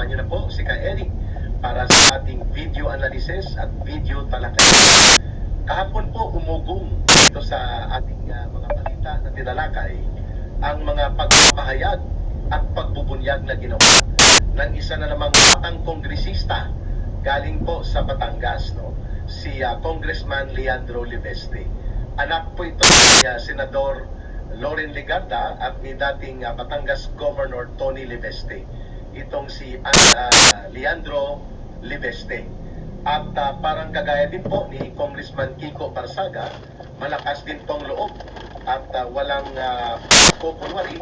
Samahan niyo na po si Ka Eric para sa ating video analysis at video talakayan. Kahapon po umugong dito sa ating mga balita na tinalakay ang mga pagpapahayag at pagbubunyag na ginawa ng isa na namang batang kongresista galing po sa Batangas, no? Si Congressman Leandro Libeste. Anak po ito ni Senador Loren Legarda at ni dating Batangas Governor Tony Libeste. Itong si Leandro Libeste. At parang kagaya din po ni Congressman Kiko Barsaga, malakas din pong loob at walang kukunwari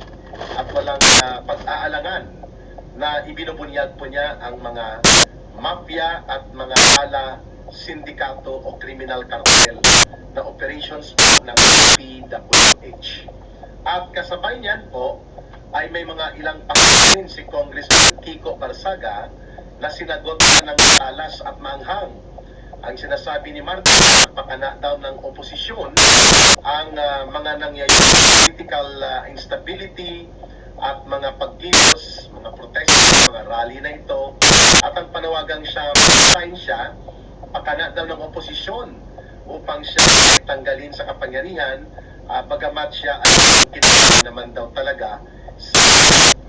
at walang pag-aalangan na ibinubunyag po niya ang mga mafia at mga ala sindikato o criminal cartel na operations po ng PWH. At kasabay niyan po ay may mga ilang pangalaman si Congressman Kiko Barsaga na sinagot na ng talas at manghang. Ang sinasabi ni Marcos, napakana daw ng oposisyon ang mga nangyayari political instability at mga pagkilos, mga protesta, mga rally na ito. At ang panawagang siya, sign siya, pakana daw ng oposisyon upang siya tanggalin sa kapangyarihan, bagamat siya ay kinakain naman daw talaga sa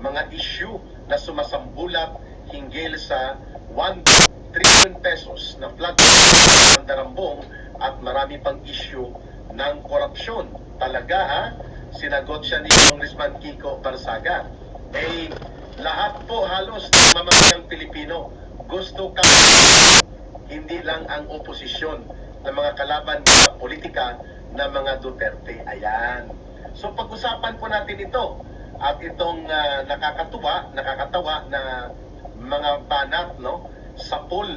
mga issue na sumasambulat hinggil sa 1 trillion pesos na flood ng Darambong at marami pang issue ng korupsyon. Talaga sinagot siya ni Congressman Kiko Barsaga. Lahat po halos ng mamamayang Pilipino gusto kang hindi lang ang oposisyon ng mga kalaban sa politika ng mga Duterte. Ayan. So pag-usapan po natin ito at itong nakakatawa na mga banat, no, sa poll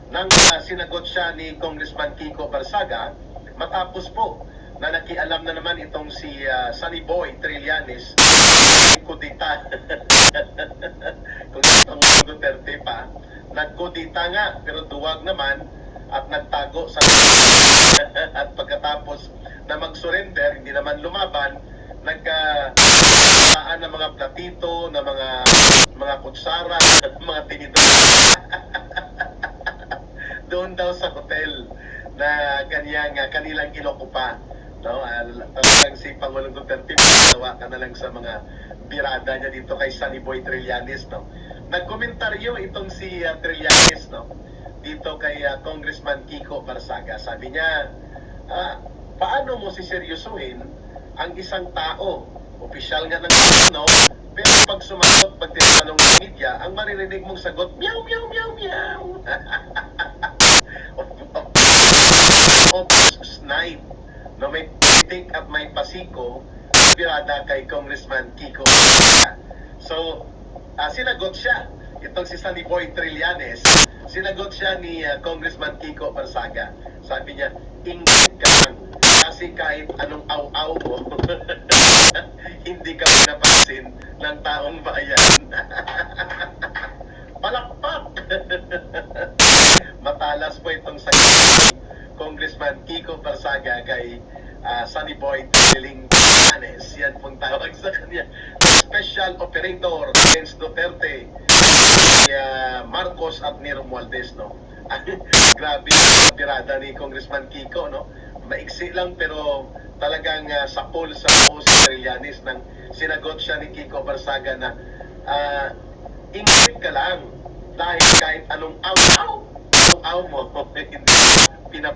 nang sinagot siya ni Congressman Kiko Barsaga matapos po na nakialam na naman itong si Sunny Boy Trillanes kudita kung itong Duterte pa nagkudita nga pero duwag naman at nagtago sa at pagkatapos na mag-surrender hindi naman lumaban nagkaan ng mga platito na mga kutsara mga tinidor doon daw sa hotel na kanilang inokupa, no? Talagang si Pangulong Duterte nawa ka na lang sa mga birada niya dito kay Sunny Boy Trillanes, no? Nagkomentaryo itong si Trillanes, no? Dito kay Congressman Kiko Barsaga. Sabi niya, paano mo siseryosuhin ang isang tao? Opisyal nga ng no? Pero pag sumagot, pag tinatanong ng media, ang maririnig mong sagot, meow, meow, meow, meow. Snipe, no, may pitik at may pasiko, birada kay Congressman Kiko Barsaga. So, sinagot siya. Itong si Sunny Boy Trillanes, sinagot siya ni Congressman Kiko Barsaga. Sabi niya, ingit ka lang. Kasi kahit anong aw-aw mo, hindi ka pinapansin ng taong bayan. Palakpak! Matalas po itong sa Congressman Kiko Barsaga kay Sunny Boy Trillanes. Yan pong tawag sa kanya. Special Operator against Duterte, Marcos at ni Romualdez, no? Grabe ang pirada ni Congressman Kiko, no? Maiksi lang pero talagang sa poll sa si Trillanes nang sinagot siya ni Kiko Barsaga na ingit ka lang dahil kahit anong aw-aw mo hindi pinapalagay.